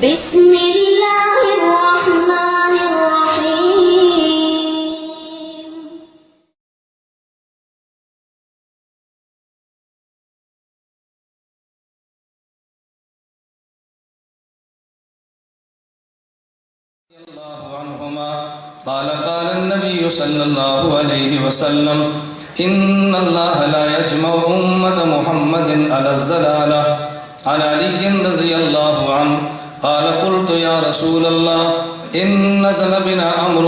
بسم اللہ الرحمن الرحیم اللہ عنہما قال قال النبی صلی اللہ علیہ وسلم ان اللہ لا يجمع امت محمد على الزلالة عن علی رضی اللہ عنہ قال قلت یا رسول اللہ ان نزل بنا امر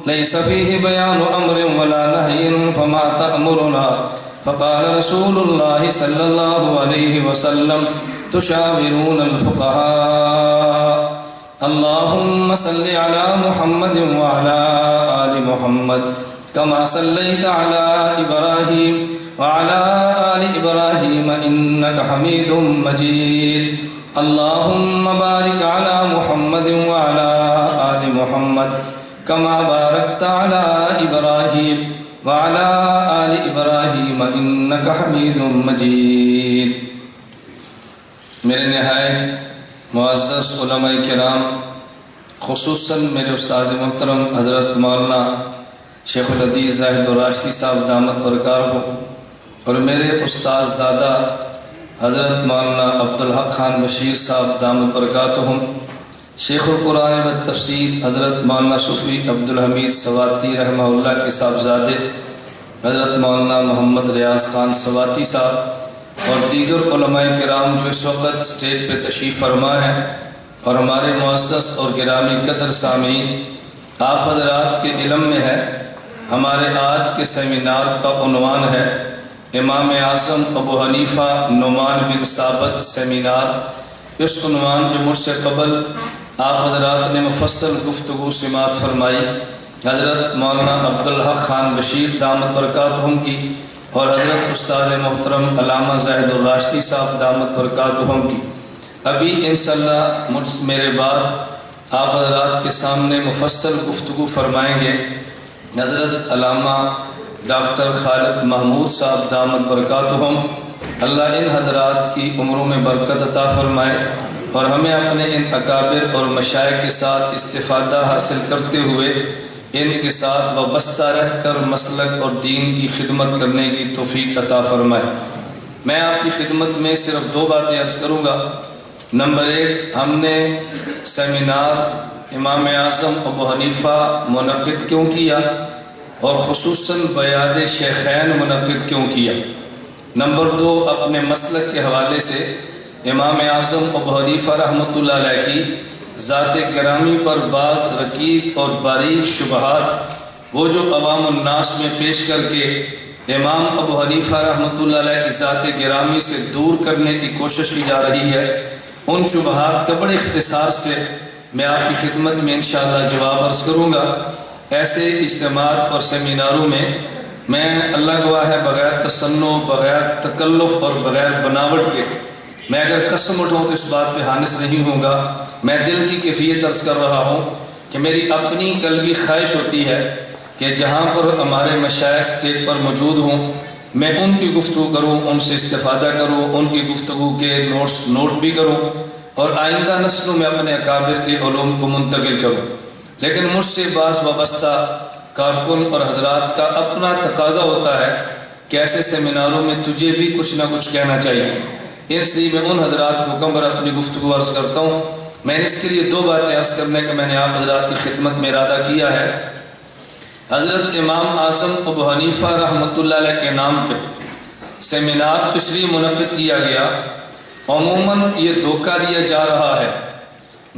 ليس فيه بيان امر ولا نهي فما تأمرنا فقال رسول الله صلى الله عليه وسلم تشاورون الفقهاء اللهم صل على محمد وعلى آل محمد كما صليت على إبراهيم وعلى آل إبراهيم إنك حميد مجيد اللهم بارك على محمد وعلى آل محمد كما باركت على إبراهيم وعلى آل إبراهيم إنك حميد مجيد میرے نہایت معزز علماء کرام، خصوصاً میرے استاد محترم حضرت مولانا شیخ الحدیث زاہد الراشدی صاحب دامت برکاتہ اور میرے استاد زادہ حضرت مولانا عبدالحق خان بشیر صاحب دامت برکاتہ، شیخ القرآن و تفسیر حضرت مولانا صوفی عبدالحمید سواتی رحمہ اللہ کے صاحبزادے حضرت مولانا محمد ریاض خان سواتی صاحب اور دیگر علماء کرام جو اس وقت اسٹیج پہ تشریف فرما ہے، اور ہمارے معزز اور گرامی قدر سامعین، آپ حضرات کے علم میں ہے ہمارے آج کے سیمینار کا عنوان ہے امام اعظم ابو حنیفہ نعمان بن ثابت سیمینار۔ اس عنوان جو مجھ سے قبل آپ حضرات نے مفصل گفتگو سماعت فرمائی حضرت مولانا عبدالحق خان بشیر دامت برکاتہم کی اور حضرت استاد محترم علامہ زاہد الراشدی صاحب دامت برکاتہم کی، ابھی انشاءاللہ میرے بعد آپ حضرات کے سامنے مفصل گفتگو فرمائیں گے حضرت علامہ ڈاکٹر خالد محمود صاحب دامت برکاتہم۔ اللہ ان حضرات کی عمروں میں برکت عطا فرمائے اور ہمیں اپنے ان اکابر اور مشائخ کے ساتھ استفادہ حاصل کرتے ہوئے ان کے ساتھ وابستہ رہ کر مسلک اور دین کی خدمت کرنے کی توفیق عطا فرمائے۔ میں آپ کی خدمت میں صرف دو باتیں عرض کروں گا۔ نمبر ایک، ہم نے سیمینار امام اعظم ابو حنیفہ منعقد کیوں کیا اور خصوصاً بیعت شیخین منعقد کیوں کیا۔ نمبر دو، اپنے مسلک کے حوالے سے امام اعظم ابو حنیفہ رحمۃ اللہ علیہ کی ذات گرامی پر بعض رقیق اور باریک شبہات وہ جو عوام الناس میں پیش کر کے امام ابو حنیفہ رحمۃ اللہ علیہ کی ذات گرامی سے دور کرنے کی کوشش کی جا رہی ہے، ان شبہات کا بڑے اختصار سے میں آپ کی خدمت میں انشاءاللہ جواب عرض کروں گا۔ ایسے اجتماعات اور سیمیناروں میں میں اللہ گواہ ہے بغیر تصنع، بغیر تکلف اور بغیر بناوٹ کے میں اگر قسم اٹھاؤں تو اس بات پہ حانث نہیں ہوں گا۔ میں دل کی کیفیت عرض کر رہا ہوں کہ میری اپنی قلبی خواہش ہوتی ہے کہ جہاں پر ہمارے مشائخ اسٹیج پر موجود ہوں میں ان کی گفتگو کروں، ان سے استفادہ کروں، ان کی گفتگو کے نوٹس نوٹ بھی کروں اور آئندہ نسلوں میں اپنے اکابر کے علوم کو منتقل کروں۔ لیکن مجھ سے بعض وابستہ کارکن اور حضرات کا اپنا تقاضا ہوتا ہے کہ ایسے سیمیناروں میں تجھے بھی کچھ نہ کچھ کہنا چاہیے، اس لیے میں ان حضرات کو کم بر اپنی گفتگو عرض کرتا ہوں۔ میں نے اس کے لیے دو باتیں عرض کرنے کا میں نے آپ حضرات کی خدمت میں ارادہ کیا ہے۔ حضرت امام اعظم ابو حنیفہ رحمۃ اللہ علیہ کے نام پہ سیمینار اس لیے منعقد کیا گیا، عموماً یہ دھوکہ دیا جا رہا ہے،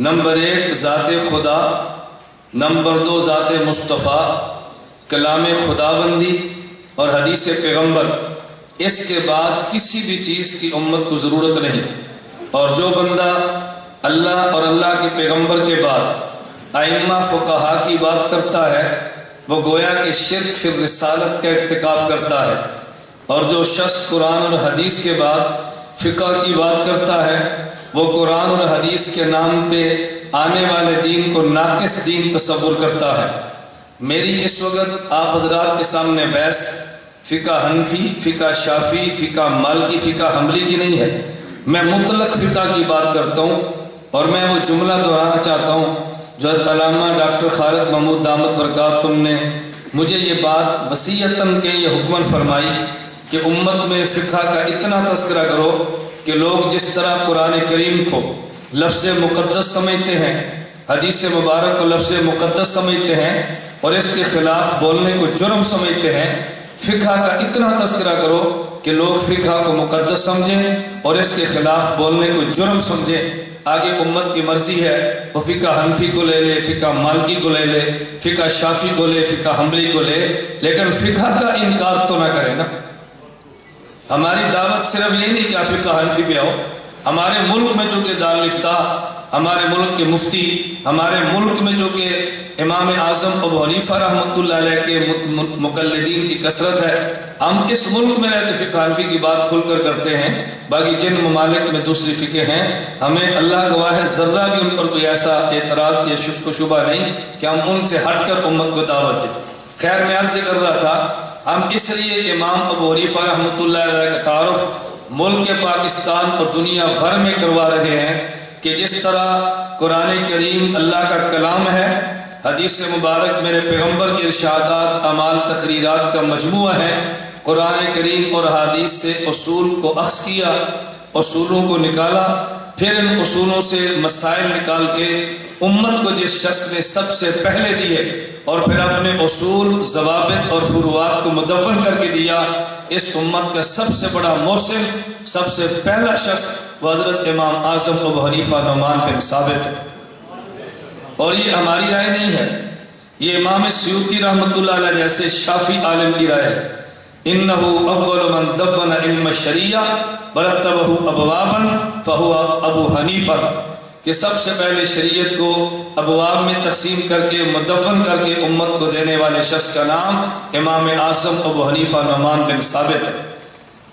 نمبر ایک ذات خدا، نمبر دو ذات مصطفیٰ، کلام خدا بندی اور حدیث پیغمبر، اس کے بعد کسی بھی چیز کی امت کو ضرورت نہیں۔ اور جو بندہ اللہ اور اللہ کے پیغمبر کے بعد ائمہ فقہا کی بات کرتا ہے وہ گویا کہ شرک فی رسالت کا ارتکاب کرتا ہے، اور جو شخص قرآن اور حدیث کے بعد فقہ کی بات کرتا ہے وہ قرآن اور حدیث کے نام پہ آنے والے دین کو ناقص دین تصور کرتا ہے۔ میری اس وقت آپ حضرات کے سامنے بحث فقہ حنفی، فقہ شافی، فقہ مالکی، فقہ حنبلی کی نہیں ہے، میں مطلق فقہ کی بات کرتا ہوں اور میں وہ جملہ دہرانا چاہتا ہوں جو علامہ ڈاکٹر خالد محمود دامت برکاتہم نے مجھے یہ بات وصیتاً کے یہ حکمن فرمائی کہ امت میں فقہ کا اتنا تذکرہ کرو کہ لوگ جس طرح قرآن کریم کو لفظ مقدس سمجھتے ہیں، حدیث مبارک کو لفظ مقدس سمجھتے ہیں اور اس کے خلاف بولنے کو جرم سمجھتے ہیں، فقہ کا اتنا تذکرہ کرو کہ لوگ فقہ کو مقدس سمجھیں اور اس کے خلاف بولنے کو جرم سمجھیں۔ آگے امت کی مرضی ہے وہ فقہ حنفی کو لے لے، فقہ مالکی کو لے لے، فقہ شافعی کو لے، فقہ حنبلی کو لے، لیکن فقہ کا انکار تو نہ کرے نا۔ ہماری دعوت صرف یہ نہیں کہ آپ فقہ حنفی پہ آؤ، ہمارے ملک میں جو کہ دارالفتاح، ہمارے ملک کے مفتی، ہمارے ملک میں جو کہ امام اعظم ابو حنیفہ رحمۃ اللہ علیہ کے مقلدین کی کثرت ہے، ہم اس ملک میں رہتے فقہ حنفی کی بات کھل کر کرتے ہیں، باقی جن ممالک میں دوسری فقہ ہیں ہمیں اللہ گواہ ہے ذرہ بھی ان پر کوئی ایسا اعتراض یا شک و شبہ نہیں کہ ہم ان سے ہٹ کر امت کو دعوت دیں۔ خیر میں عرض کر رہا تھا ہم اس لیے امام ابو حنیفہ رحمۃ اللہ علیہ کا تعارف ملک پاکستان اور دنیا بھر میں کروا رہے ہیں کہ جس طرح قرآن کریم اللہ کا کلام ہے، حدیث مبارک میرے پیغمبر کے ارشادات، اعمال، تقریرات کا مجموعہ ہے، قرآن کریم اور حدیث سے اصول کو اخذ کیا، اصولوں کو نکالا، پھر ان اصولوں سے مسائل نکال کے امت کو جس شخص نے سب سے پہلے دیے اور پھر اپنے اصول، ضوابط اور فروعات کو مدون کر کے دیا، اس امت کا سب سے بڑا محسن، سب سے پہلا شخص وہ حضرت امام اعظم ابو حنیفہ نعمان بن ثابت ہے۔ اور یہ ہماری رائے نہیں ہے، یہ امام سیوطی رحمۃ اللہ علیہ جیسے شافعی عالم کی رائے ہے۔ انہ اول من دون علم الشریعہ ورتبہ ابوابا فہو ابو حنیفہ، کہ سب سے پہلے شریعت کو ابواب میں تقسیم کر کے مدون کر کے امت کو دینے والے شخص کا نام امام اعظم ابو حنیفہ نعمان بن ثابت ہے۔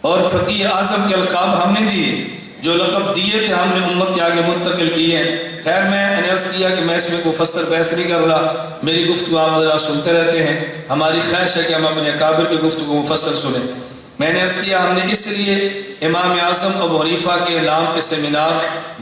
اور فقیہ اعظم کے القاب ہم نے دیے، جو لقب دیے تھے ہم نے امت کے آگے منتقل کیے ہیں۔ خیر میں نے عرض کیا کہ میں اس میں کوئی مفصل بحث نہیں کر رہا، میری گفتگو آپ ذرا سنتے رہتے ہیں، ہماری خواہش ہے کہ ہم اپنے اکابر کی گفتگو مفصل سنیں۔ میں نے عرض کیا ہم نے اس لیے امام اعظم ابو حنیفہ کے نام کے سیمینار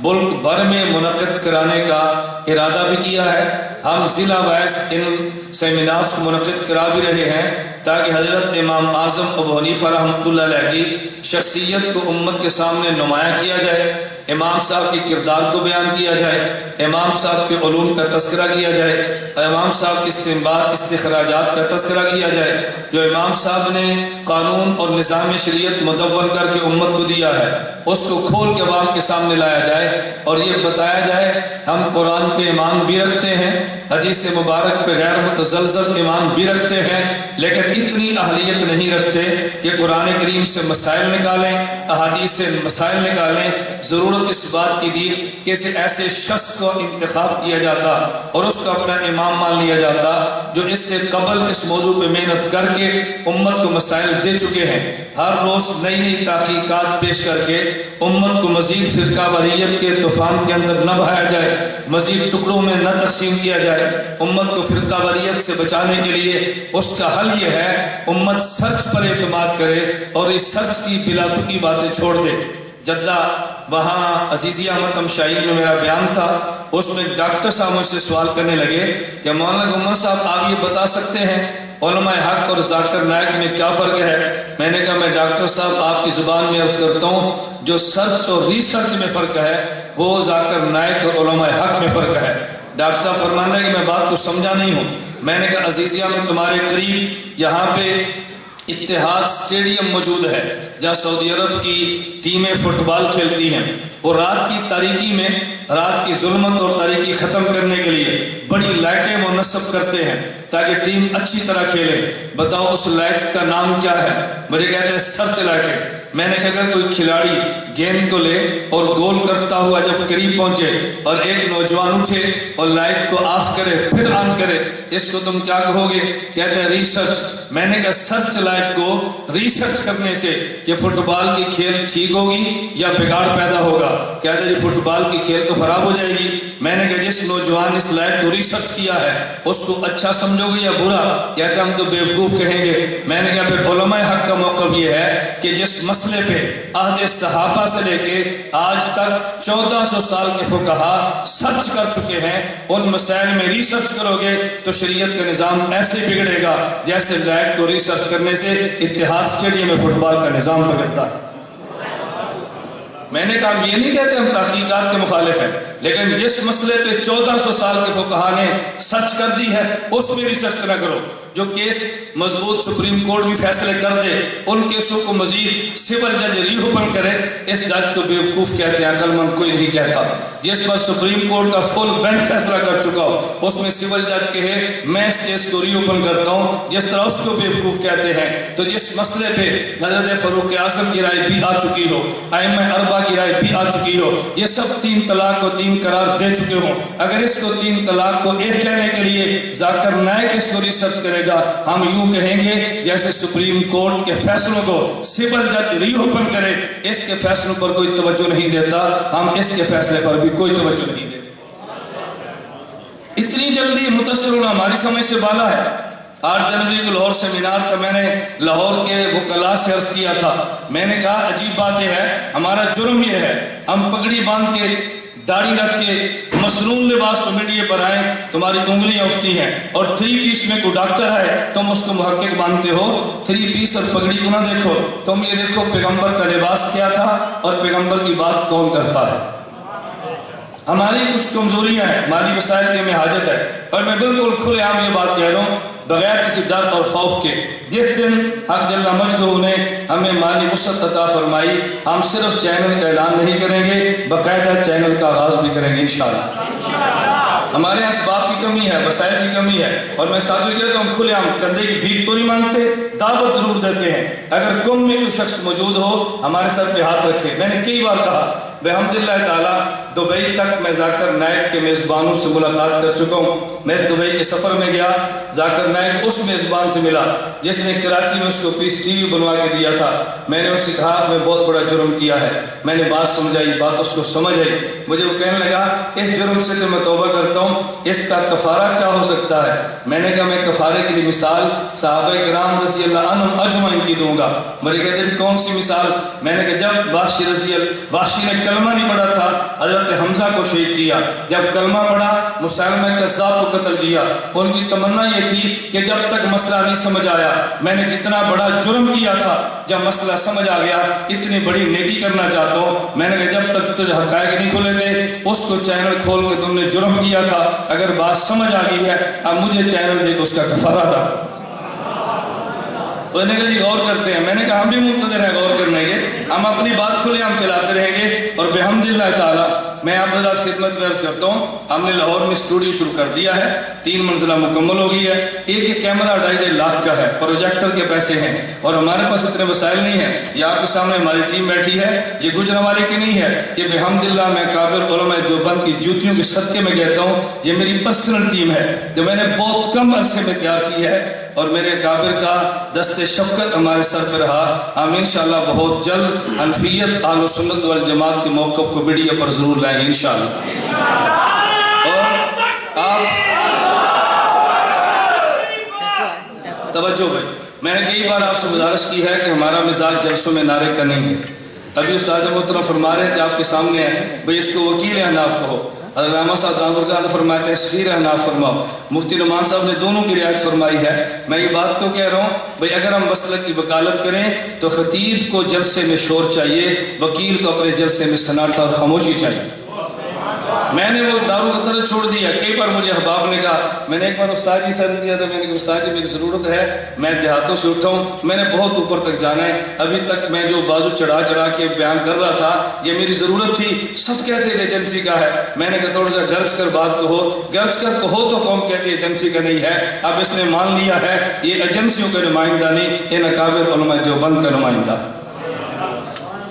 ملک بھر میں منعقد کرانے کا ارادہ بھی کیا ہے، ہم ضلع وائز ان سیمینارز کو منعقد کرا بھی رہے ہیں تاکہ حضرت امام اعظم ابو حنیفہ رحمۃ اللہ علیہ کی شخصیت کو امت کے سامنے نمایاں کیا جائے، امام صاحب کے کردار کو بیان کیا جائے، امام صاحب کے علوم کا تذکرہ کیا جائے، امام صاحب کے استنباط استخراجات کا تذکرہ کیا جائے، جو امام صاحب نے قانون اور نظام شریعت مدون کر کے امت کو دیا ہے اس کو کھول کے عوام کے سامنے لایا جائے اور یہ بتایا جائے ہم قرآن پہ ایمان بھی رکھتے ہیں، حدیث مبارک پہ غیر متزلزل ایمان بھی رکھتے ہیں، لیکن اتنی اہلیت نہیں رکھتے کہ قرآن کریم سے مسائل نکالیں، احادیث سے مسائل نکالیں۔ ضرورت اس بات کی دی کہ ایسے شخص کو انتخاب کیا جاتا اور اس کو اپنا امام مان لیا جاتا جو اس سے قبل اس موضوع پہ محنت کر کے امت کو مسائل دے چکے ہیں، ہر روز نئی نئی تحقیقات پیش کر کے امت کو مزید فرقہ واریت کے طوفان کے اندر نہ بہایا جائے، مزید ٹکڑوں میں نہ تقسیم کیا جائے۔ امت کو فرقہ واریت سے بچانے کے لیے اس کا حل یہ ہے امت سچ پر اعتماد کرے اور اس سچ کی بلا تکی باتیں چھوڑ دے۔ جدہ وہاں عزیزیہ متم شاہی میں میرا بیان تھا، اس میں ڈاکٹر صاحب مجھ سے سوال کرنے لگے کہ مولانا عمر صاحب آپ یہ بتا سکتے ہیں علماء حق اور ذاکر نائک میں کیا فرق ہے؟ میں نے کہا میں ڈاکٹر صاحب آپ کی زبان میں عرض کرتا ہوں جو سرچ اور ریسرچ میں فرق ہے وہ ذاکر نائک اور علماء حق میں فرق ہے۔ ڈاکٹر صاحب فرمانے کہ میں بات کو سمجھا نہیں ہوں۔ میں نے کہا عزیزیہ میں تمہارے قریب یہاں پہ اتحاد اسٹیڈیم موجود ہے جہاں سعودی عرب کی ٹیمیں فٹ بال کھیلتی ہیں، اور رات کی تاریکی میں رات کی ظلمت اور تاریکی ختم کرنے کے لیے بڑی لائٹیں وہ نصب کرتے ہیں تاکہ ٹیم اچھی طرح کھیلے۔ بتاؤ اس لائٹ کا نام کیا ہے؟ مجھے کہتے ہیں سرچ لائٹیں۔ میں نے کہا اگر کوئی کھلاڑی گیند کو لے اور گول کرتا ہوا جب قریب پہنچے اور ایک نوجوان اٹھے اور لائٹ کو آف کرے پھر آن کرے، اس کو تم کیا کہو گے؟ کہتے ہیں ریسرچ۔ میں نے کہا سرچ لائٹ کو ریسرچ کرنے سے یہ فٹ بال کی کھیل ٹھیک ہوگی یا بگاڑ پیدا ہوگا؟ کہتے ہیں جی فٹ بال کی کھیل تو خراب ہو جائے گی۔ میں نے کہا جس نوجوان اس لائق کو ریسرچ کیا ہے اس کو اچھا سمجھو گے یا برا؟ کہتے ہم تو بیوقوف کہیں گے۔ میں نے کہا پھر علماء حق کا موقف یہ ہے کہ جس مسئلے پہ عہد صحابہ سے لے کے آج تک 1400 سال کے فقہا سرچ کر چکے ہیں، ان مسائل میں ریسرچ کرو گے تو شریعت کا نظام ایسے بگڑے گا جیسے لائق کو ریسرچ کرنے سے اتحاد اسٹیڈیم میں فٹ بال کا نظام بگڑتا ہے۔ میں نے کہا ہم یہ نہیں کہتے ہم تحقیقات کے مخالف ہیں، لیکن جس مسئلے پہ 1400 سال کے فقہا نے سرچ کر دی ہے اس میں ریسرچ نہ کرو۔ جو کیس مضبوط سپریم کورٹ بھی فیصلے کر دے ان کیسوں کو مزید سول جج ری اوپن کرے، اس جج کو بیوقوف کہتے ہیں، عقل مند کوئی نہیں کہتا۔ جس پر سپریم کورٹ کا فل بینچ فیصلہ کر چکا ہو اس میں سول جج کہے میں اس کیس کو ری اوپن کرتا ہوں، جس طرح اس کو بیوقوف کہتے ہیں۔ تو جس مسئلے پہ حضرت فاروق اعظم کی رائے بھی آ چکی ہو، ائمہ اربعہ کی رائے بھی آ چکی ہو، یہ سب 3 طلاق کو 3 قرار دے چکے ہوں، اگر اس کو 3 طلاق کو 1 کہنے کے لیے ذاکر نائک اس کو ریسرچ کرے گا، ہم یوں کہیں گے جیسے سپریم کورٹ کے فیصلوں کو سول جج ری اوپن کرے، اس کے فیصلوں پر کوئی توجہ نہیں دیتا، ہم اس کے فیصلے پر بھی کوئی توجہ نہیں دیتے۔ اتنی جلدی متاثر ہونا ہماری سمجھ سے بالا ہے۔ 8 جنوری کو لاہور سیمینار کا میں نے لاہور کے وکلاء سے عرض کیا تھا، میں نے کہا عجیب بات یہ ہے، ہمارا جرم یہ ہے ہم پگڑی باندھ کے داڑھی رکھ کے مصنون لباس میں میڈیا پر آئیں، تمہاری انگلیاں اٹھتی ہیں، اور 3 پیس میں کوئی ڈاکٹر ہے تم اس کو محقق مانتے ہو، 3 پیس اور پگڑی کو نہ دیکھو، تم یہ دیکھو پیغمبر کا لباس کیا تھا اور پیغمبر کی بات کون کرتا ہے۔ ہماری کچھ کمزوریاں ہیں، مالی وسائل کی ہمیں حاجت ہے، اور میں بالکل کھلے عام یہ بات کہہ رہا ہوں بغیر کسی ڈر اور خوف کے، جس دن حق جل مجدہ نے ہمیں مالی وسعت عطا فرمائی، ہم صرف چینل کا اعلان نہیں کریں گے، باقاعدہ چینل کا آغاز بھی کریں گے انشاءاللہ۔ ہمارے یہاں اسباب کی کمی ہے، وسائل کی کمی ہے، اور میں ساتھ بھی کہتا ہوں ہم کھلے عام چندے کی بھیک تو نہیں مانگتے، دعوت ضرور دیتے ہیں۔ اگر قوم میں کوئی شخص موجود ہو ہمارے سر پہ ہاتھ رکھے۔ میں نے کئی بار کہا بحمداللہ تعالیٰ دبئی تک میں ذاکر نائک کے میزبانوں سے ملاقات کر چکا ہوں۔ میں دبئی کے سفر میں گیا، ذاکر نائک اس میزبان سے ملا جس نے کراچی میں اس کو پیس ٹی وی بنوا کے دیا تھا۔ میں نے اس سے کہا میں بہت بڑا جرم کیا ہے، میں نے بات سمجھائی، بات اس کو سمجھ آئی، مجھے وہ کہنے لگا اس جرم سے تو میں توبہ کرتا ہوں، اس کا کفارہ کیا ہو سکتا ہے؟ میں نے کہا میں کفارے کے لیے مثال صحابہ کرام رضی اللہ عنہم اجمعین کی دوں گا۔ مجھے کہتے ہیں کون سی مثال؟ میں نے کہا جب وحشی نے کلمہ نہیں پڑھا تھا حضرت حمزہ کو شہید کیا، جب کلمہ پڑھا مسلمہ کذاب کو قتل کیا، ان کی تمنا یہ تھی کہ جب تک مسئلہ نہیں سمجھ آیا، میں نے جتنا بڑا جرم کیا تھا جب مسئلہ سمجھ آ گیا اتنی بڑی نیکی کرنا چاہتا ہوں۔ میں نے کہا جب تک تجھے حقائق نہیں کھولے تھے اس کو چینل کھول کے تم نے جرم کیا تھا، اگر بات سمجھ آ گئی ہے اب مجھے چینل دے کے اس کا کفارہ تھا۔ تو انہیں کہا جی غور کرتے ہیں، میں نے کہا ہم بھی منتظر ہیں غور کرنے کے، ہم اپنی بات کھلے ہم چلاتے رہیں گے، اور بحمداللہ تعالیٰ میں آپ حضرات خدمت میں عرض کرتا ہوں ہم نے لاہور میں اسٹوڈیو شروع کر دیا ہے، 3 منزلہ مکمل ہو گئی ہے، ایک کیمرہ 2.5 لاکھ کا ہے، پروجیکٹر کے پیسے ہیں، اور ہمارے پاس اتنے وسائل نہیں ہیں۔ یہ آپ کے سامنے ہماری ٹیم بیٹھی ہے، یہ گجرانوالے کی نہیں ہے، یہ بحمداللہ میں کابر علماء دیوبند کی جوتیوں کے صدقے میں کہتا ہوں یہ میری پرسنل ٹیم ہے جو میں نے بہت کم عرصے میں تیار کی ہے، اور میرے کابر کا دست شفقت ہمارے سر پہ رہا۔ ہم انشاءاللہ بہت جلد حنفیت اہل سنت والجماعت کے موقف کو میڈیا پر ضرور لائیں گے انشاءاللہ۔ اور آپ توجہ بھائی، میں نے کئی بار آپ سے گزارش کی ہے کہ ہمارا مزاج جلسوں میں نعرے کا نہیں ہے۔ ابھی استاد محترم فرما رہے تھے آپ کے سامنے ہے بھئی اس کو وکیل احناف کہو، حضرت علامہ صاحب رحمۃ اللہ فرماتے ہیں سفیر احناف فرماؤ، مفتی نعمان صاحب نے دونوں کی رعایت فرمائی ہے۔ میں یہ بات کو کہہ رہا ہوں بھئی اگر ہم مسلک کی وکالت کریں تو خطیب کو جلسے میں شور چاہیے، وکیل کو اپنے جلسے میں سناٹا اور خاموشی چاہیے۔ میں نے وہ دارو کا طرز چھوڑ دیا، کئی بار مجھے احباب نے کہا، میں نے ایک بار استاد جی سے عرض کیا تھا، میں نے کہا استاد جی میری ضرورت ہے، میں دیہاتوں سے اٹھا ہوں، میں نے بہت اوپر تک جانا ہے، ابھی تک میں جو بازو چڑھا کے بیان کر رہا تھا یہ میری ضرورت تھی، سب کہتے تھے ایجنسی کا ہے، میں نے کہا تھوڑا سا گرج کر بات کہو، گرج کر کہو تو قوم کہتی ہے ایجنسی کا نہیں ہے، اب اس نے مان لیا ہے یہ ایجنسیوں کا نمائندہ نہیں، یہ اکابر علماء دیوبند کا نمائندہ۔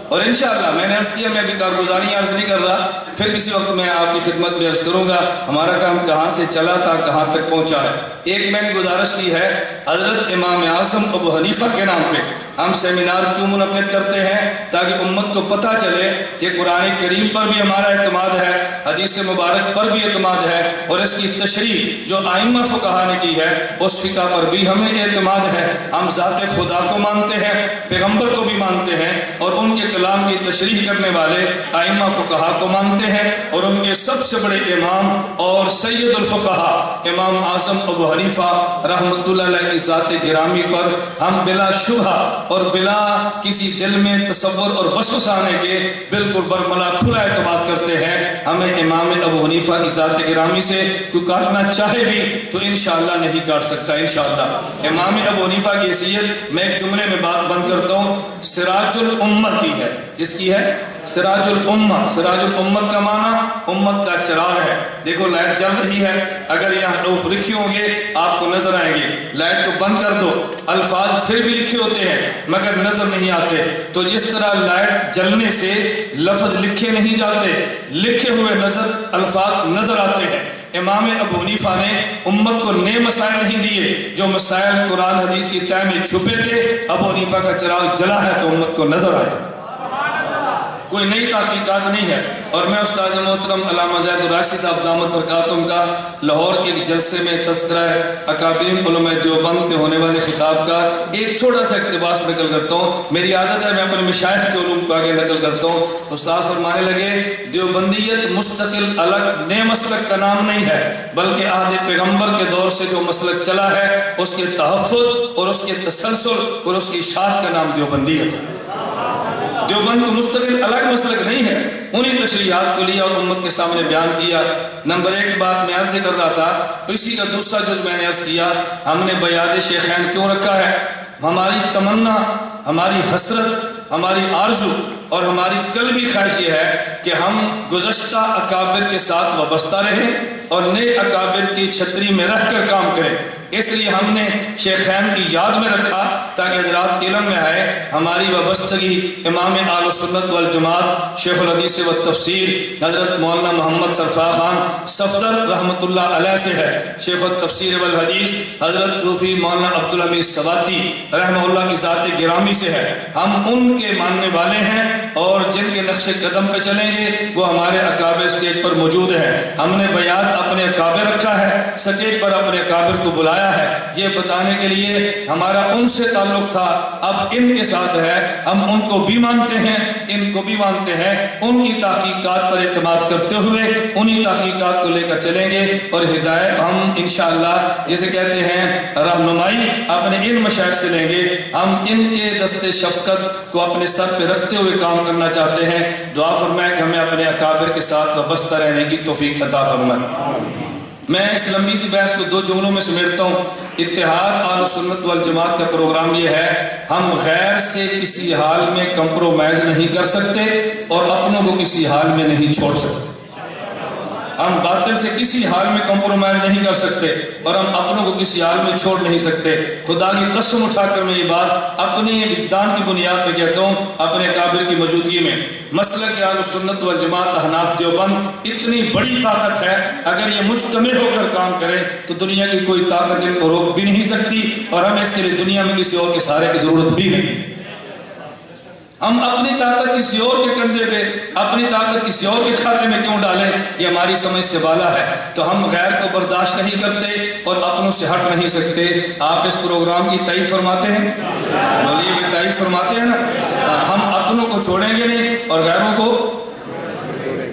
اور انشاءاللہ میں نے عرض کیا، میں بھی کارگزاریاں عرض نہیں کر رہا، پھر کسی وقت میں آپ کی خدمت میں عرض کروں گا ہمارا کام کہاں سے چلا تھا کہاں تک پہنچا ہے۔ ایک میں نے گزارش کی ہے حضرت امام اعظم ابو حنیفہ کے نام پہ ہم سیمینار کیوں منعقد کرتے ہیں؟ تاکہ امت کو پتہ چلے کہ قرآن کریم پر بھی ہمارا اعتماد ہے، حدیث مبارک پر بھی اعتماد ہے، اور اس کی تشریح جو ائمہ فقہا نے کی ہے اس فقہ پر بھی ہمیں اعتماد ہے۔ ہم ذات خدا کو مانتے ہیں، پیغمبر کو بھی مانتے ہیں، اور ان کے کلام کی تشریح کرنے والے ائمہ فقہا کو مانتے ہیں، اور ان کے سب سے بڑے امام اور سید الفقہا امام اعظم ابو حنیفہ رحمۃ اللہ علیہ کی ذات گرامی پر ہم بلا شبہ اور بلا کسی دل میں تصور اور وسوسہ آنے کے بالکل برملا کھلا اعتماد کرتے ہیں۔ ہمیں امام ابو حنیفہ کی ذات گرامی سے کوئی کاٹنا چاہے بھی تو انشاءاللہ نہیں کاٹ سکتا انشاءاللہ۔ امام ابو حنیفہ کی حیثیت میں ایک جملے میں بات بند کرتا ہوں، سراج الامہ کی ہے۔ کس کی ہے؟ سراج الامہ۔ سراج الامت کا معنی امت کا چراغ ہے۔ دیکھو لائٹ جل رہی ہے، اگر یہاں حروف لکھے ہوں گے آپ کو نظر آئیں گے، لائٹ کو بند کر دو الفاظ پھر بھی لکھے ہوتے ہیں مگر نظر نہیں آتے۔ تو جس طرح لائٹ جلنے سے لفظ لکھے نہیں جاتے، لکھے ہوئے الفاظ نظر آتے ہیں۔ امام ابو حنیفہ نے امت کو نئے مسائل نہیں دیے، جو مسائل قرآن حدیث کی تہ میں چھپے تھے ابو حنیفہ کا چراغ جلا ہے تو امت کو نظر آیا، کوئی نئی تحقیقات نہیں ہے۔ اور میں استاد محترم علامہ زید الراشدی صاحب دامت برکاتہم کا لاہور کے ایک جلسے میں تذکرہ اکابرین علماء دیوبند کے ہونے والے خطاب کا ایک چھوٹا سا اقتباس نقل کرتا ہوں۔ میری عادت ہے میں اپنے مشائخ کے علوم کو آگے نقل کرتا ہوں۔ استاد فرمانے لگے دیوبندیت مستقل الگ نئے مسلک کا نام نہیں ہے، بلکہ عہد پیغمبر کے دور سے جو مسلک چلا ہے اس کے تحفظ اور اس کے تسلسل اور اس کی اشاعت کا نام دیوبندیت ہے۔ دیوبند کو مستقل الگ مسلک نہیں ہے، انہی تشریحات کو لیا اور امت کے سامنے بیان کیا۔ نمبر ایک بات میں عرض کر رہا تھا، اسی کا دوسرا جز میں نے عرض کیا، ہم نے بیاد شیخین کیوں رکھا ہے؟ ہماری تمنا، ہماری حسرت، ہماری آرزو اور ہماری قلبی خواہش یہ ہے کہ ہم گزشتہ اکابر کے ساتھ وابستہ رہیں اور نئے اکابر کی چھتری میں رہ کر کام کریں۔ اس لیے ہم نے شیخین کی یاد میں رکھا تاکہ حضرات کے علم میں آئے ہماری وابستگی امام اہل سنت والجماعت شیخ الحدیث والتفسیر حضرت مولانا محمد سرفراز خان صفدر رحمۃ اللہ علیہ سے ہے۔ شیخ التفسیر والحدیث حضرت روفی مولانا عبدالحمید سواتی رحمہ اللہ کی ذات گرامی سے ہے۔ ہم ان کے ماننے والے ہیں اور جن کے نقش قدم پہ چلیں گے وہ ہمارے اکابر اسٹیج پر موجود ہیں۔ ہم نے بیعت اپنے اکابر رکھا ہے، سٹیج پر اپنے اکابر کو بلایا ہے، یہ بتانے کے لیے ہمارا ان سے تعلق تھا، اب ان کے ساتھ ہے، ہم ان کو بھی مانتے ہیں ان کو بھی مانتے ہیں، ان کی تحقیقات پر اعتماد کرتے ہوئے انہی تحقیقات کو لے کر چلیں گے، اور ہدایت ہم انشاءاللہ جسے کہتے ہیں رہنمائی اپنے ان مشائخ سے لیں گے۔ ہم ان کے دست شفقت کو اپنے سر پہ رکھتے ہوئے کام کرنا چاہتے ہیں۔ دعا فرمائے کہ ہمیں اپنے اکابر کے ساتھ وابستہ رہنے کی توفیق عطا فرمائے۔ میں اس لمبی سی بحث کو دو جملوں میں سمیٹتا ہوں۔ اتحاد اہل سنت والجماعت کا پروگرام یہ ہے، ہم غیر سے کسی حال میں کمپرومائز نہیں کر سکتے اور اپنوں کو کسی حال میں نہیں چھوڑ سکتے۔ ہم باطل سے کسی حال میں کمپرومائز نہیں کر سکتے اور ہم اپنوں کو کسی حال میں چھوڑ نہیں سکتے۔ خدا کی قسم اٹھا کر میں یہ بات اپنی وجدان کی بنیاد پہ کہتا ہوں، اپنے قابل کی موجودگی میں۔ مسلک اہل سنت والجماعت احناف دیوبند اتنی بڑی طاقت ہے، اگر یہ مجتمع ہو کر کام کرے تو دنیا کی کوئی طاقت ان کو روک بھی نہیں سکتی، اور ہمیں اس لیے دنیا میں کسی اور کے سہارے کی ضرورت بھی نہیں۔ ہم اپنی طاقت کسی اور کے کندھے پہ، اپنی طاقت کسی اور کے کھاتے میں کیوں ڈالیں؟ یہ ہماری سمجھ سے بالا ہے۔ تو ہم غیر کو برداشت نہیں کرتے اور اپنوں سے ہٹ نہیں سکتے۔ آپ اس پروگرام کی تائید فرماتے ہیں؟ بولیے کہ تائید فرماتے ہیں نا؟ ہم اپنوں کو چھوڑیں گے نہیں اور غیروں کو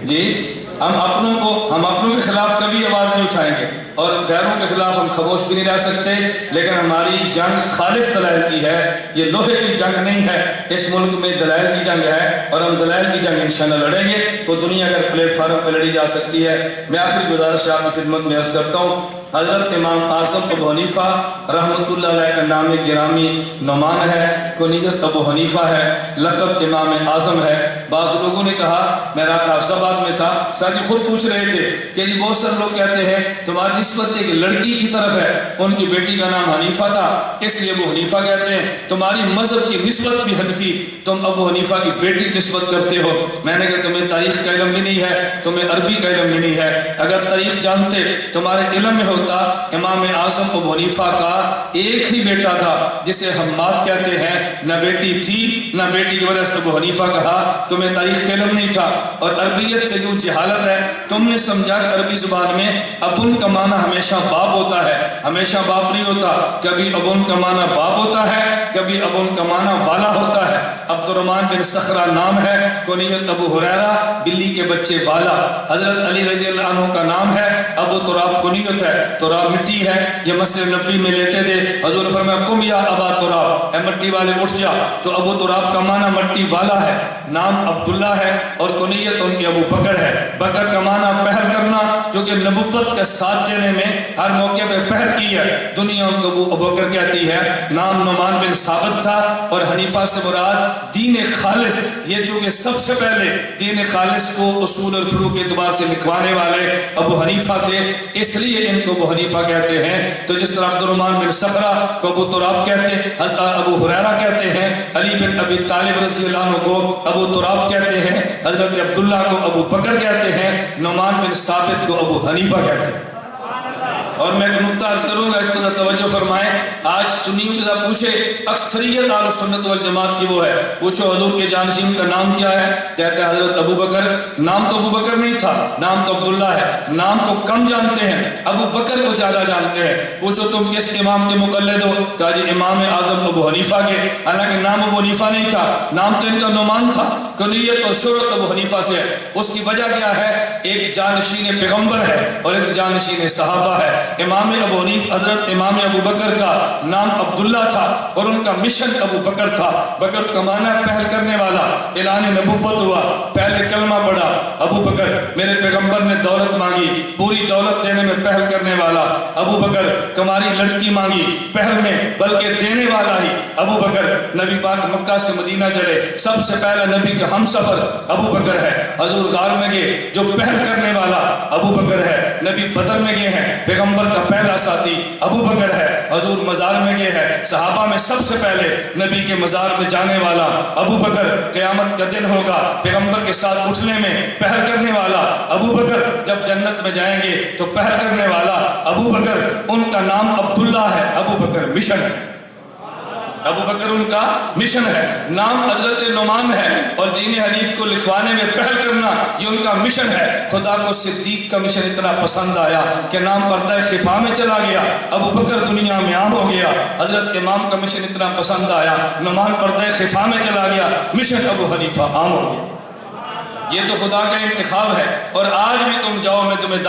جی ہم اپنوں کے خلاف کبھی آواز نہیں اٹھائیں گے اور غیروں کے خلاف ہم خاموش بھی نہیں رہ سکتے۔ لیکن ہماری جنگ خالص دلائل کی ہے، یہ لوہے کی جنگ نہیں ہے۔ اس ملک میں دلائل کی جنگ ہے اور ہم دلائل کی جنگ انشاءاللہ لڑیں گے۔ تو دنیا اگر پلیٹ فارم پہ لڑی جا سکتی ہے۔ میں آخری گزارش آپ کی خدمت میں عرض کرتا ہوں، حضرت امام اعظم ابو حنیفہ رحمۃ اللہ علیہ کا نام گرامی نعمان ہے، کنیت ابو حنیفہ ہے، لقب امام اعظم ہے۔ بعض لوگوں نے کہا، میں رات حفص آباد میں تھا، ساتھی خود پوچھ رہے تھے کہ جی بہت سارے لوگ کہتے ہیں تمہاری نسبت ایک لڑکی کی طرف ہے، ان کی بیٹی کا نام حنیفہ تھا اس لیے ابو حنیفہ کہتے ہیں، تمہاری مذہب کی نسبت بھی حنفی، تم ابو حنیفہ کی بیٹی کی نسبت کرتے ہو۔ میں نے کہا تمہیں تاریخ کا علم بھی نہیں ہے، تمہیں عربی کا علم بھی نہیں ہے، اگر تاریخ جانتے تمہارے علم میں ہوتا امام اعظم ابو حنیفہ کا ایک ہی بیٹا تھا جسے حماد کہتے ہیں، نہ بیٹی تھی نہ بیٹی کی وجہ سے ابو حنیفہ کہا، تمہیں تاریخ کا علم نہیں تھا۔ اور عربیت سے جو جہالت ہے، تم نے سمجھا کہ عربی زبان میں ابن کا معنی ہمیشہ باپ ہوتا ہے، ہمیشہ باپ نہیں ہوتا، کبھی ابن کا معنی باپ ہوتا ہے، کبھی ابن کا معنی والا ہوتا ہے۔ عبد الرحمن بن صخرہ نام ہے، کنیت ابو ہریرہ، بلی کے بچے والا۔ حضرت علی رضی اللہ عنہ کا نام ہے، ابو تراب کنیت ہے، تراب مٹی ہے، یہ مسجد نبی میں لیٹے تھے، حضور فرمایا قم یا ابا تراب، اے مٹی والے اٹھ جا، تو ابو تراب کا معنی مٹی والا ہے۔ نام عبداللہ ہے اور کنیت ان کی ابو بکر ہے۔ بکر کا معنی پہل کرنا، جو کہ نبوت کا ساتھ دینے میں ہر موقع پہ پہل کی ہے، دنیا ان کو ابو بکر کہتی ہے۔ نام نعمان بن ثابت تھا، اور حنیفہ سے مراد دین خالص، یہ جو کہ سب سے پہلے دین خالص کو اصول اور فروع کے اعتبار سے لکھوانے والے ابو حنیفہ تھے، اس لیے ان کو ابو حنیفہ کہتے ہیں۔ تو جس طرح عبد الرحمن بن صخرہ کو ابو تراب کہتے ہیں، ابو ہریرہ کہتے ہیں، علی بن ابی طالب رضی اللہ عنہ کو ابو تراب کہتے ہیں، حضرت عبداللہ کو ابو بکر کہتے ہیں، نعمان بن ثابت کو ابو حنیفہ کہتے ہیں۔ اور میں ایک نکتہ عرض کروں گا، اس پر توجہ فرمائیں۔ آج سنیوں کے ساتھ پوچھے، اکثریت اہل سنت والجماعت کی وہ ہے، پوچھو حضور کے جانشین کا نام کیا ہے، کہتے ہیں حضرت ابو بکر۔ نام تو ابو بکر نہیں تھا، نام تو عبداللہ ہے۔ نام کو کم جانتے ہیں، ابو بکر کو زیادہ جانتے ہیں۔ پوچھو تم کس امام کے مقلد ہو، کہا جی امام اعظم ابو حنیفہ کے، حالانکہ نام ابو حنیفہ نہیں تھا، نام تو ان کا نعمان تھا۔ کنیت اور شہرت ابو حنیفہ سے ہے۔ اس کی وجہ کیا ہے؟ ایک جانشین پیغمبر ہے اور ایک جانشین صحابہ ہے۔ امام ابو حنیفہ حضرت امام ابو بکر کا نام عبداللہ تھا اور ان کا مشن ابو بکر تھا۔ بکر کا معنی پہل کرنے والا، اعلان نبوت ہوا، پہلے کلمہ پڑھا ابو بکر، میرے پیغمبر نے دولت مانگی، پوری دولت دینے میں پہل کرنے والا ابو بکر، کماری لڑکی مانگی، پہل میں بلکہ دینے والا ہی ابو بکر۔ نبی پاک مکہ سے مدینہ چلے، سب سے پہلا نبی کا ہم سفر ابو بکر ہے۔ حضور غار میں گئے، جو پہل کرنے والا ابو بکر ہے۔ نبی بدر میں گئے ہیں، پیغمبر کا پہلا ساتھی ابو بکر ہے۔ حضور مزار میں گئے ہیں، صحابہ میں سب سے پہلے نبی کے مزار میں جانے والا ابو بکر۔ قیامت کا دن ہوگا، پیغمبر کے ساتھ اٹھنے میں پہل کرنے والا ابو بکر۔ جب جنت میں جائیں گے تو پہل کرنے والا ابو بکر۔ ان کا نام عبداللہ ہے، ابو بکر مشن ہے، ابو بکر ان کا مشن ہے۔ نام حضرت نعمان ہے اور دین حنیف کو لکھوانے میں پہل کرنا یہ ان کا مشن ہے۔ خدا کو صدیق کا مشن اتنا پسند آیا کہ نام پردہ خفا میں چلا گیا، ابو بکر دنیا میں عام ہو گیا۔ حضرت امام کا مشن اتنا پسند آیا، نعمان پردہ خفا میں چلا گیا، مشن ابو حنیفہ عام ہو گیا۔ یہ تو خدا کا انتخاب ہے۔ اور آج بھی تم جاؤ، میں تمہیں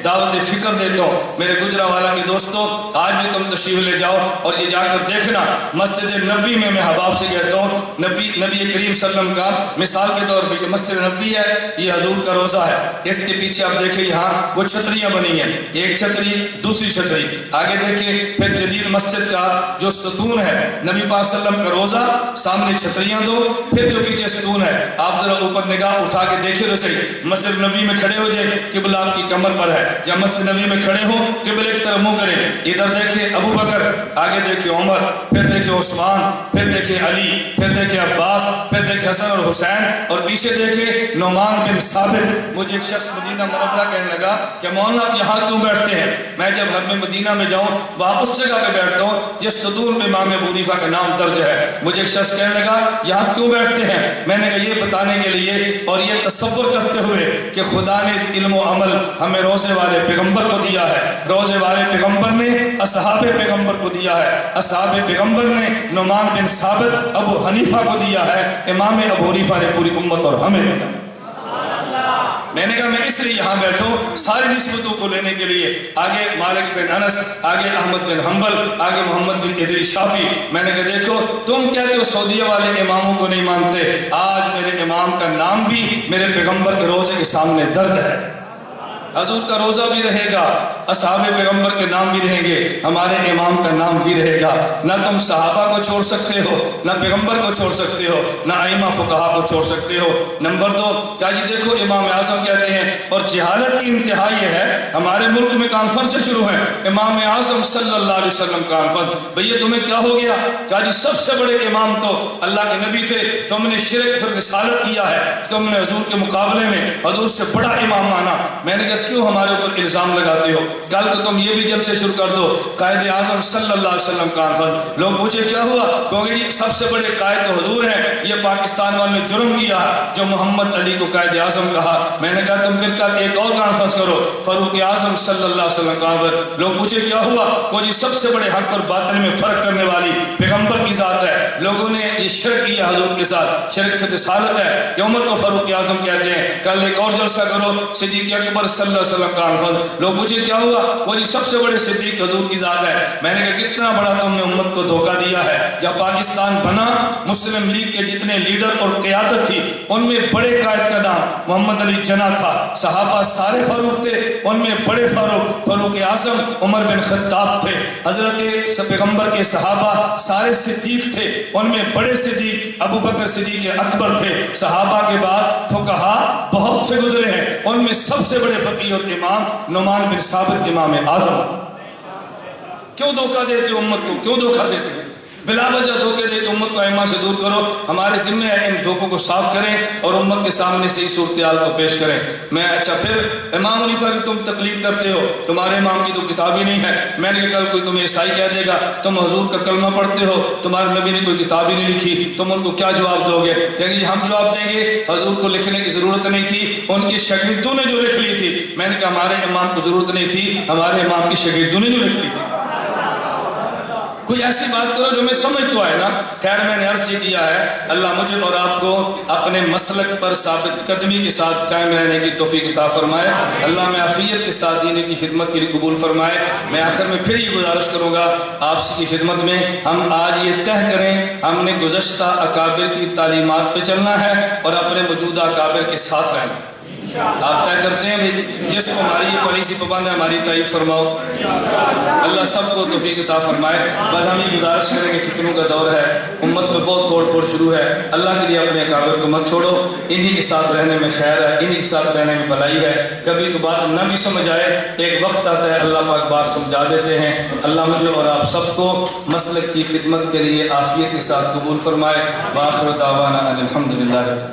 دعوت فکر دیتا ہوں میرے گجرانوالہ کے دوستوں، آج بھی تم تشریف لے جاؤ اور یہ جا کر دیکھنا مسجد نبی میں حباب سے کہتا ہوں، نبی کریم صلی اللہ علیہ وسلم کا مثال کے طور پہ یہ مسجد نبی ہے، یہ حضور کا روزہ ہے۔ اس کے پیچھے آپ دیکھیں یہاں وہ چھتریاں بنی ہیں، ایک چھتری دوسری چھتری، آگے دیکھیں پھر جدید مسجد کا جو ستون ہے، نبی پاک صلی اللہ علیہ وسلم کا روزہ، سامنے چھتریاں دو، پھر جو پیچھے ستون ہے، آپ ذرا اوپر نگاہ اٹھا کے دیکھیں تو صحیح۔ مسجد نبی میں کھڑے ہو جائے، قبلہ آپ کی کمر پر ہے، یا مسجد نبی میں کھڑے ہو قبلے کی طرف منہ کریں، ادھر دیکھیں ابو بکر، آگے دیکھیں عمر، پھر دیکھیں عثمان، پھر دیکھیں علی، پھر دیکھیں عباس، پھر دیکھیں حسن اور حسین، اور پیچھے دیکھیں نعمان بن ثابت۔ مجھے ایک شخص مدینہ منورہ کہنے لگا کہ مولانا آپ یہاں کیوں بیٹھتے ہیں؟ میں جب حرم مدینہ میں جاؤں وہاں اس جگہ پہ بیٹھتا ہوں جس ستون میں امام ابو حنیفہ کا نام درج ہے۔ مجھے ایک شخص کہنے لگا یہاں کیوں بیٹھتے ہیں؟ میں نے کہا یہ بتانے کے لیے اور یہ تصور کرتے ہوئے کہ خدا نے علم و عمل ہمیں روزے والے پیغمبر کو دیا ہے، روزے والے پیغمبر نے اصحاب پیغمبر کو دیا ہے، اصحاب پیغمبر نے نعمان بن ثابت ابو حنیفہ کو دیا ہے، امام ابو حنیفہ نے پوری امت اور ہمیں دیا۔ میں نے کہا میں اس لیے یہاں بیٹھوں ساری نسبتوں کو لینے کے لیے، آگے مالک بن انس، آگے احمد بن حنبل، آگے محمد بن ادریس شافعی۔ میں نے کہا دیکھو تم کہتے ہو سعودیہ والے اماموں کو نہیں مانتے، آج میرے امام کا نام بھی میرے پیغمبر کے روزے کے سامنے درج ہے۔ حضور کا روزہ بھی رہے گا، اصحاب پیغمبر کے نام بھی رہیں گے، ہمارے امام کا نام بھی رہے گا۔ نہ تم صحابہ کو چھوڑ سکتے ہو، نہ پیغمبر کو چھوڑ سکتے ہو، نہ ائمہ فقہا کو چھوڑ سکتے ہو۔ نمبر 2، کیا جی دیکھو امام اعظم کہتے ہیں، اور جہالت کی انتہا یہ ہے، ہمارے ملک میں کانفرنس شروع ہیں، امام اعظم صلی اللہ علیہ وسلم کانفرنس۔ بھئی تمہیں کیا ہو گیا؟ کیا جی سب سے بڑے امام تو اللہ کے نبی تھے، تم نے شرک فی رسالت کیا ہے، تم نے حضور کے مقابلے میں حضور سے بڑا امام مانا۔ میں نے کہا کیوں ہمارے اوپر الزام لگاتے ہو؟ کل کو تم یہ بھی جلسے شروع کر دو، قائد اعظم صلی اللہ علیہ وسلم کانفرنس۔ لوگ پوچھے کیا ہوا؟ کہوگے جی سب سے بڑے قائد تو حضور ہیں، یہ پاکستان والوں نے جرم کیا جو محمد علی کو قائد اعظم کہا۔ میں نے کہا تم پھر کل ایک اور کانفرنس کرو، فاروق اعظم صلی اللہ علیہ وسلم کانفرنس۔ لوگ پوچھے کیا ہوا؟ وہ جی سب سے بڑے حق اور باطل میں فرق کرنے والی پیغمبر کی ذات ہے، لوگوں نے یہ شرک کیا حضور کے ساتھ، شرک فی رسالت ہے کہ عمر کو فاروق اعظم کہتے ہیں۔ کل ایک اور جلسہ کرو، صدیق اکبر صلی اللہ علیہ وسلم کانفرنس۔ لوگ پوچھے کیا ہوا؟ وہ جی سب سے بڑے صدیق حضور کی ذات ہے۔ میں نے کہا کتنا بڑا تم نے امت کو دھوکہ دیا ہے۔ جب پاکستان بنا، مسلم لیگ کے جتنے لیڈر اور قیادت تھی ان میں بڑے قائد کا نام محمد علی جناح تھا، صحابہ سارے فاروق تھے، ان میں بڑے فاروق اعظم عمر بن خطاب تھے، حضرت پیغمبر کے صحابہ سارے صدیق تھے، ان میں بڑے صدیق ابو بکر صدیق اکبر تھے۔ صحابہ کے بعد فقہا بہت سے گزرے ہیں، ان میں سب سے بڑے فقیہ اور امام نعمان بن ثابت امام اعظم۔ کیوں دھوکہ دیتے ہو امت کو؟ کیوں دھوکہ دیتے ہو؟ بلا وجہ دھوکے دے کے امت کو ائمہ سے دور کرو۔ ہمارے ذمہ ہے ان دھوکوں کو صاف کریں اور امت کے سامنے صحیح صورتحال کو پیش کریں۔ میں پھر امام حنیفہ کی تم تقلید کرتے ہو، تمہارے امام کی تو کتاب ہی نہیں ہے۔ میں نے کہا کل کوئی تمہیں عیسائی کہہ دے گا تم حضور کا کلمہ پڑھتے ہو، تمہارے نبی نے کوئی کتاب ہی نہیں لکھی، تم ان کو کیا جواب دو گے؟ کہ ہم جواب دیں گے حضور کو لکھنے کی ضرورت نہیں تھی، ان کے شاگردوں نے جو لکھ لی تھی۔ میں نے کہا ہمارے امام کو ضرورت نہیں تھی، ہمارے امام کے شاگردوں نے جو لکھ لی تھی۔ کوئی ایسی بات کرو جو میں سمجھ تو آئے نا۔ خیر میں نے عرض یہ کیا ہے، اللہ مجھے اور آپ کو اپنے مسلک پر ثابت قدمی کے ساتھ قائم رہنے کی توفیق عطا فرمائے۔ اللہ میں عافیت کے ساتھ دین کی خدمت کے لیے قبول فرمائے۔ میں آخر میں پھر یہ گزارش کروں گا آپ کی خدمت میں، ہم آج یہ طے کریں ہم نے گزشتہ اکابر کی تعلیمات پہ چلنا ہے اور اپنے موجودہ اکابر کے ساتھ رہنا۔ آپ طے کرتے ہیں بھی جس کو ہماری یہ پالیسی پابند ہے ہماری تائید فرماؤ۔ اللہ سب کو توفیق عطا فرمائے۔ بس ہم یہ گزارش کریں کہ فتنوں کا دور ہے، امت پہ بہت توڑ پھوڑ شروع ہے، اللہ کے لیے اپنے اکابر کو مت چھوڑو، انہی کے ساتھ رہنے میں خیر ہے، انہی کے ساتھ رہنے میں بھلائی ہے۔ کبھی تو بات نہ بھی سمجھ آئے، ایک وقت آتا ہے اللہ پاک بات سمجھا دیتے ہیں۔ اللہ مجھے اور آپ سب کو مسلک کی خدمت کے لیے عافیت کے ساتھ قبول فرمائے۔ وآخر دعوانا ان الحمدللہ۔